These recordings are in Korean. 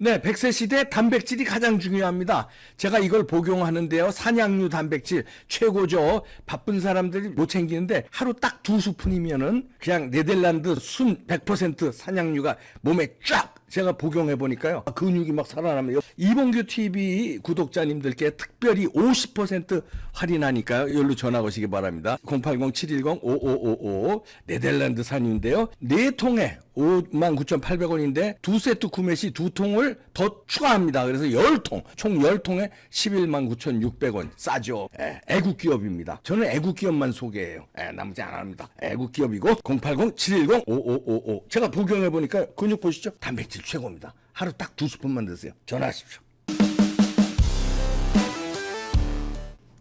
네, 100세 시대 단백질이 가장 중요합니다. 제가 이걸 복용하는데요. 산양류 단백질 최고죠. 바쁜 사람들이 못 챙기는데 하루 딱 2스푼이면은 그냥 네덜란드 순 100% 산양류가 몸에 쫙 제가 복용해 보니까요. 근육이 막 살아나면 이봉규 TV 구독자님들께 특별히 50% 할인하니까요. 여기로 전화 오시기 바랍니다. 080-710-5555 네덜란드 산유인데요. 4통에 59,800원인데 두 세트 구매 시 2통을 더 추가합니다. 그래서 10통, 총 10통에 119,600원. 싸죠. 애국기업입니다. 저는 애국기업만 소개해요. 나머지 안 합니다. 애국기업이고 080-710-5555 제가 복용해 보니까 근육 보시죠? 단백질 최고입니다. 하루 딱 2스푼만 드세요. 전화하십시오.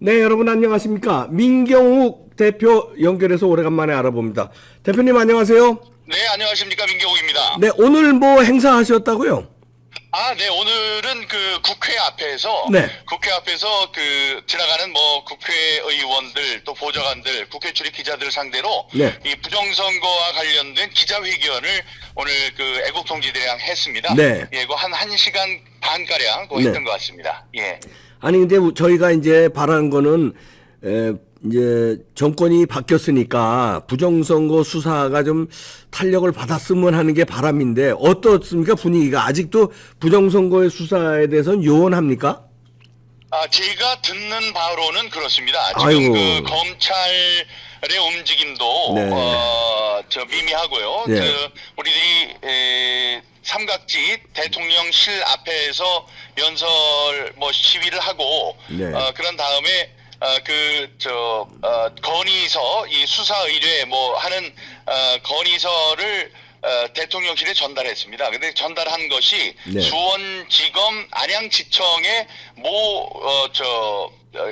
네, 여러분 안녕하십니까? 민경욱 대표 연결해서 오래간만에 알아봅니다. 대표님 안녕하세요. 네, 안녕하십니까. 민경욱입니다. 네, 오늘 뭐 행사하셨다고요? 네, 오늘은 그 국회 앞에서, 네. 국회 앞에서 그 지나가는 뭐 국회의원들 또 보좌관들, 국회 출입 기자들 상대로 네. 이 부정선거와 관련된 기자회견을 오늘 그 애국통지대랑 했습니다. 네. 예, 그 한 1시간 반가량 네. 했던 것 같습니다. 예. 아니 근데 저희가 이제 바라는 거는 이제 정권이 바뀌었으니까 부정선거 수사가 좀 탄력을 받았으면 하는 게 바람인데 어떻습니까 분위기가? 아직도 부정선거의 수사에 대해서는 요원합니까? 제가 듣는 바로는 그렇습니다. 지금 아이고. 그 검찰의 움직임도 네. 미미하고요. 네. 우리들이 삼각지 대통령실 앞에서 연설 시위를 하고 네. 그런 다음에 건의서 이 수사 의뢰 하는 건의서를 대통령실에 전달했습니다. 근데 전달한 것이 네. 수원지검 안양지청의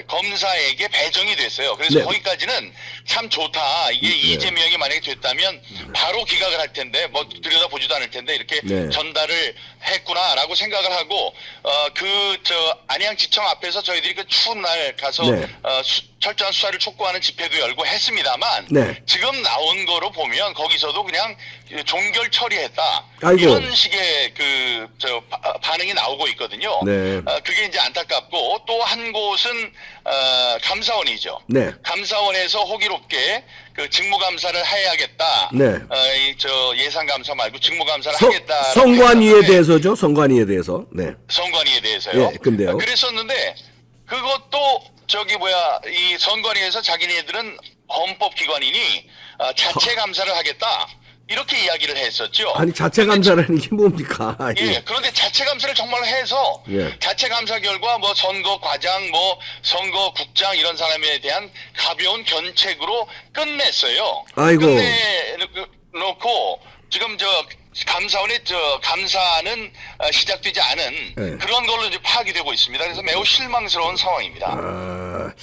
검사에게 배정이 됐어요. 그래서 네. 거기까지는 참 좋다. 이게 네. 이재명이 만약에 됐다면 바로 기각을 할 텐데 들여다보지도 않을 텐데 이렇게 네. 전달을 했구나라고 생각을 하고 안양지청 앞에서 저희들이 그 추운 날 가서 네. 철저한 수사를 촉구하는 집회도 열고 했습니다만 네. 지금 나온 거로 보면 거기서도 그냥 종결 처리했다. 아이고. 이런 식의 반응이 나오고 있거든요. 네. 그게 이제 안타깝고 또 한 곳은 감사원이죠. 네. 감사원에서 호기롭게 그 직무감사를 해야겠다. 네. 예산감사 말고 직무감사를 하겠다. 선관위에 대해서죠. 선관위에 대해서. 네. 선관위에 대해서요. 예, 근데요. 그랬었는데 그것도 이 선관위에서 자기네들은 헌법기관이니 자체 감사를 하겠다. 이렇게 이야기를 했었죠. 아니 자체 감사라는 게 뭡니까? 예, 그런데 자체 감사를 정말 해서 예. 자체 감사 결과 선거 과장, 선거국장 이런 사람에 대한 가벼운 견책으로 끝냈어요. 아이고. 끝내놓고 지금 감사원의 감사는 시작되지 않은 네. 그런 걸로 이제 파악이 되고 있습니다. 그래서 매우 실망스러운 상황입니다.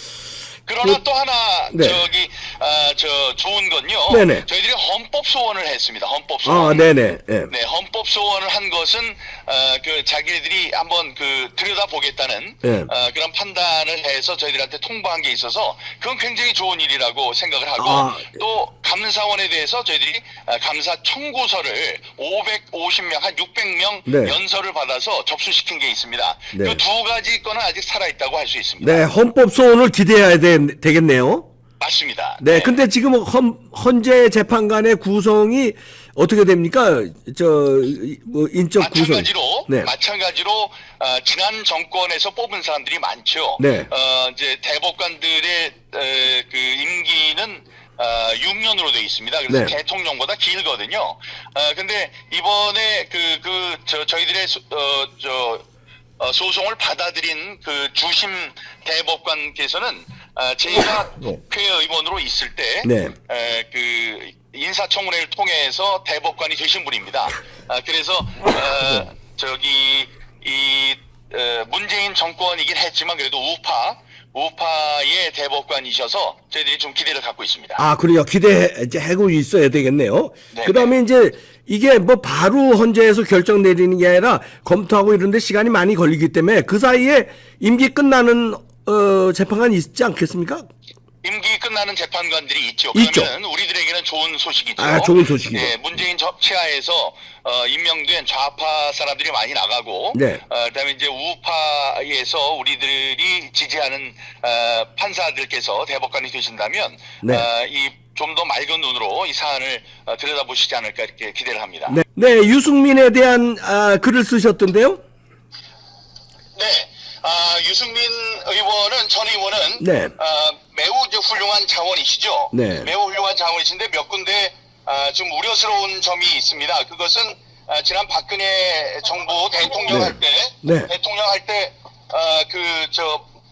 그러나 그- 또 하나 네. 좋은 건요. 네네. 저희들이 헌법 소원을 했습니다. 헌법 소원. 네네. 예. 네, 헌법 소원을 한 것은 자기네들이 한번 들여다 보겠다는 네. 그런 판단을 해서 저희들한테 통보한 게 있어서 그건 굉장히 좋은 일이라고 생각을 하고 또 감사원에 대해서 저희들이 감사 청구서를 550명 한 600명 네. 연설을 받아서 접수시킨 게 있습니다. 네. 그 두 가지 건은 아직 살아 있다고 할 수 있습니다. 네, 헌법 소원을 기대해야 되겠네요. 맞습니다. 네, 근데 지금 헌재 재판관의 구성이 어떻게 됩니까? 인적 구성. 마찬가지로 지난 정권에서 뽑은 사람들이 많죠. 네. 이제 대법관들의 임기는 6년으로 되어 있습니다. 그래서 네. 대통령보다 길거든요. 근데 이번에 저희들의 소송을 받아들인 주심 대법관께서는 제가 네. 국회의원으로 있을 때 네. 인사청문회를 통해서 대법관이 되신 분입니다. 그래서 문재인 정권이긴 했지만 그래도 우파의 대법관이셔서 저희들이 좀 기대를 갖고 있습니다. 그래요. 기대하고 있어야 되겠네요. 네, 그다음에 이제 이게 바로 헌재에서 결정 내리는 게 아니라 검토하고 이런데 시간이 많이 걸리기 때문에 그 사이에 임기 끝나는 재판관이 있지 않겠습니까? 임기 끝나는 끝나는 재판관들이 있죠. 있죠. 그러면 우리들에게는 좋은 소식이죠. 아, 좋은 소식이죠. 네, 문재인 치하에서 임명된 좌파 사람들이 많이 나가고, 네. 그다음에 이제 우파에서 우리들이 지지하는 판사들께서 대법관이 되신다면, 네. 이 좀 더 맑은 눈으로 이 사안을 들여다보시지 않을까 이렇게 기대를 합니다. 네, 네, 유승민에 대한 글을 쓰셨던데요? 네, 유승민 의원은 전 의원은 네. 매우 이제 훌륭한 자원이시죠. 네. 매우 훌륭한 자원이신데 몇 군데 좀 우려스러운 점이 있습니다. 그것은 지난 박근혜 정부 대통령 네. 할 때, 네. 대통령 할 때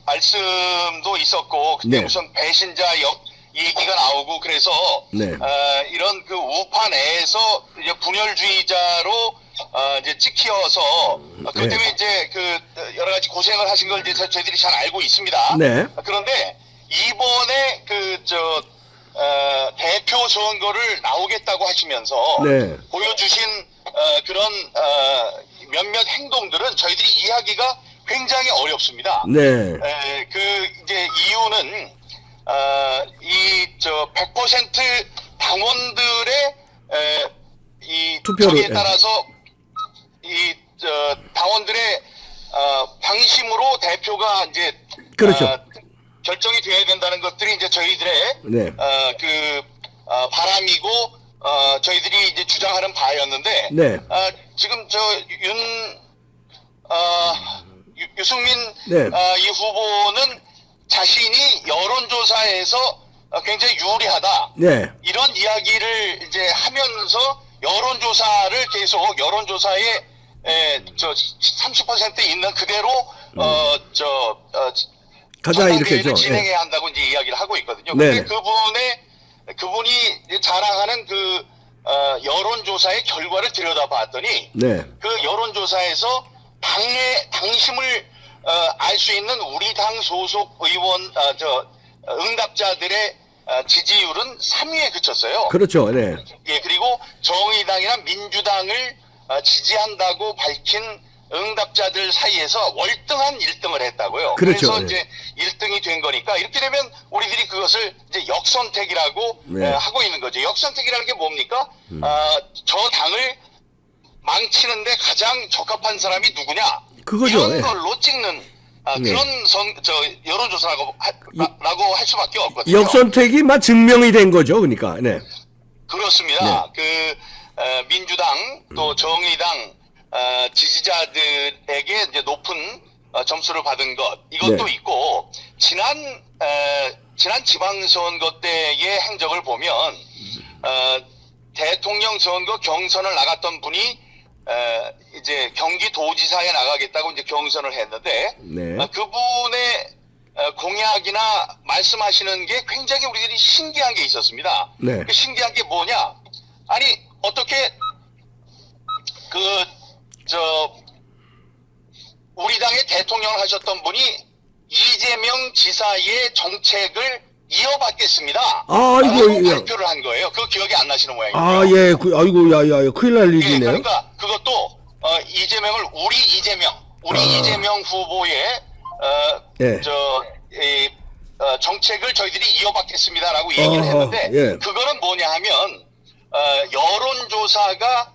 말씀도 있었고 그때 네. 무슨 배신자 얘기가 나오고 그래서 네. 이런 그 우파 내에서 이제 분열주의자로 이제 찍혀서 그 때문에 이제 그 여러 가지 고생을 하신 걸 이제 저희들이 잘 알고 있습니다. 네. 그런데 이번에 대표 선거를 나오겠다고 하시면서 네. 보여주신 그런 몇몇 행동들은 저희들이 이해하기가 굉장히 어렵습니다. 네. 이제 이유는 100% 당원들의 이 투표를, 저기에 따라서 당원들의 방심으로 대표가 이제 그렇죠. 결정이 돼야 된다는 것들이 이제 저희들의 네. 바람이고 저희들이 이제 주장하는 바였는데 네. 지금 유승민 네. 이 후보는 자신이 여론조사에서 굉장히 유리하다. 네. 이런 이야기를 이제 하면서 여론조사를 계속 여론조사에 30% 있는 그대로 가자 이렇게죠. 전당대회를 진행해야 한다고 이제 이야기를 하고 있거든요. 네. 근데 그분이 자랑하는 여론조사의 결과를 들여다봤더니 네. 그 여론조사에서 당심을 알 수 있는 우리 당 소속 의원 응답자들의 지지율은 3위에 그쳤어요. 그렇죠. 네. 예, 그리고 정의당이나 민주당을 지지한다고 밝힌 응답자들 사이에서 월등한 1등을 했다고요. 그렇죠. 그래서 네. 이제 1등이 된 거니까 이렇게 되면 우리들이 그것을 이제 역선택이라고 네. 하고 있는 거죠. 역선택이라는 게 뭡니까? 저 당을 망치는데 가장 적합한 사람이 누구냐? 그거죠. 이런 예. 걸로 찍는 네. 그런 여론조사라고 라고 할 수밖에 없거든요. 역선택이 막 증명이 된 거죠. 그러니까. 네. 그렇습니다. 민주당 또 정의당 지지자들에게 이제 높은 점수를 받은 것 이것도 네. 있고 지난 지방선거 때의 행적을 보면 대통령 선거 경선을 나갔던 분이 이제 경기도지사에 나가겠다고 이제 경선을 했는데 네. 그분의 공약이나 말씀하시는 게 굉장히 우리들이 신기한 게 있었습니다. 네. 그 신기한 게 뭐냐? 아니 어떻게 우리 당의 대통령을 하셨던 분이 이재명 지사의 정책을 이어받겠습니다. 아이고, 야. 발표를 한 거예요. 그 기억이 안 나시는 모양이에요. 아, 예. 아이고, 야, 큰일 날 예, 일이네요. 그러니까 그것도 이재명을 우리 이재명 후보의 예. 정책을 저희들이 이어받겠습니다라고 얘기를 했는데 예. 그거는 뭐냐 하면 여론조사가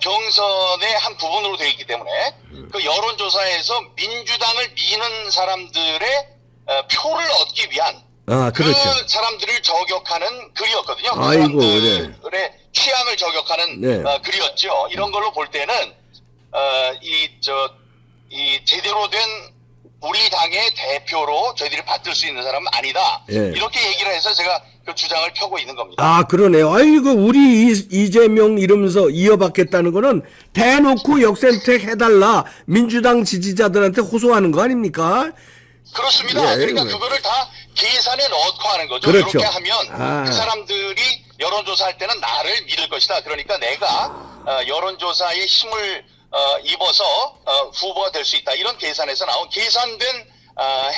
경선의 한 부분으로 되어 있기 때문에 그 여론조사에서 민주당을 미는 사람들의 표를 얻기 위한 그렇죠. 그 사람들을 저격하는 글이었거든요. 그 아이고, 사람들의 취향을 저격하는 네. 글이었죠. 이런 걸로 볼 때는 이 제대로 된 우리 당의 대표로 저희들이 받들 수 있는 사람은 아니다. 예. 이렇게 얘기를 해서 제가 그 주장을 펴고 있는 겁니다. 그러네요. 아이고, 우리 이재명 이러면서 이어받겠다는 거는 대놓고 역선택 해달라. 민주당 지지자들한테 호소하는 거 아닙니까? 그렇습니다. 예, 그러니까 예. 그거를 다 계산에 넣고 하는 거죠. 그렇죠. 이렇게 하면 그 사람들이 여론조사할 때는 나를 믿을 것이다. 그러니까 내가 여론조사의 힘을 입어서 후보가 될 수 있다. 이런 계산에서 나온 계산된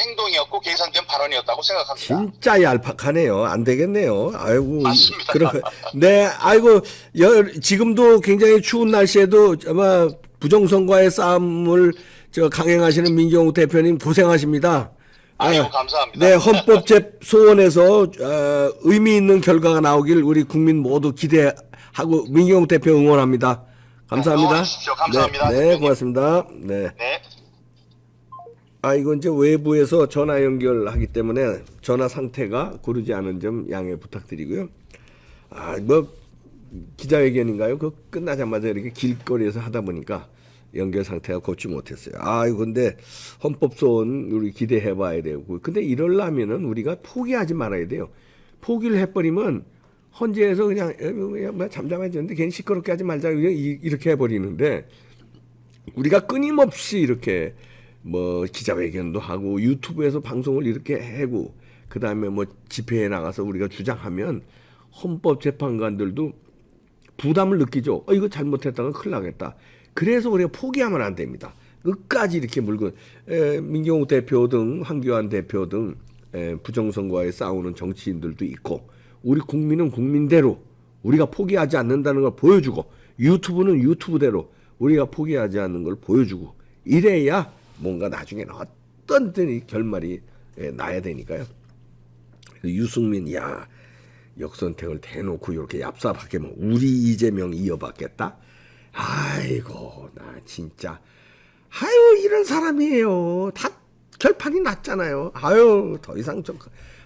행동이었고 계산된 발언이었다고 생각합니다. 진짜 얄팍하네요. 안 되겠네요. 아이고. 맞습니다. 네, 아이고, 지금도 굉장히 추운 날씨에도 아마 부정선거의 싸움을 강행하시는 민경욱 대표님 고생하십니다. 아유, 감사합니다. 네, 헌법재소원에서 의미 있는 결과가 나오길 우리 국민 모두 기대하고 민경욱 대표 응원합니다. 감사합니다. 응원하십시오. 감사합니다, 네, 네, 대표님. 고맙습니다. 네. 네. 이건 이제 외부에서 전화 연결하기 때문에 전화 상태가 고르지 않은 점 양해 부탁드리고요. 뭐 기자회견인가요? 그 끝나자마자 이렇게 길거리에서 하다 보니까 연결 상태가 좋지 못했어요. 근데 헌법소원 우리 기대해봐야 되고, 근데 이러려면은 우리가 포기하지 말아야 돼요. 포기를 해버리면 헌재에서 그냥 뭐 잠잠해졌는데 괜히 시끄럽게 하지 말자 이렇게 해버리는데, 우리가 끊임없이 이렇게 뭐 기자회견도 하고 유튜브에서 방송을 이렇게 하고 그 다음에 뭐 집회에 나가서 우리가 주장하면 헌법재판관들도 부담을 느끼죠. 이거 잘못했다가 큰일 나겠다. 그래서 우리가 포기하면 안 됩니다. 끝까지 이렇게 물고 민경욱 대표 등 황교안 대표 등 부정선거에 싸우는 정치인들도 있고, 우리 국민은 국민대로 우리가 포기하지 않는다는 걸 보여주고, 유튜브는 유튜브대로 우리가 포기하지 않는 걸 보여주고, 이래야 뭔가 나중에는 어떤 결말이 나야 되니까요. 유승민 역선택을 대놓고 이렇게 얍삽하게 우리 이재명 이어받겠다? 아이고 나 진짜 이런 사람이에요. 다 결판이 났잖아요. 더 이상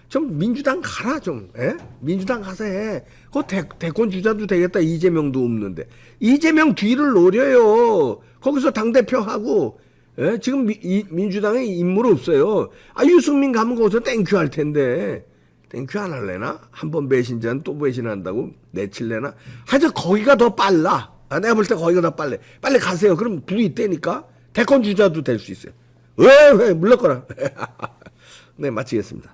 좀 민주당 가라 좀. 민주당 가서 해. 대권 주자도 되겠다. 이재명도 없는데 이재명 뒤를 노려요. 거기서 당대표 하고. 지금 민주당에 인물 없어요. 유승민 가면 거기서 땡큐 할 텐데 땡큐 안 할래나? 한 번 배신자는 또 배신한다고 내칠래나? 하여튼 거기가 더 빨라. 내가 볼 때 거기가 더 빨래. 빨리 가세요. 그럼 불이 있다니까. 대권 주자도 될 수 있어요. 왜 물러거라. 네, 마치겠습니다.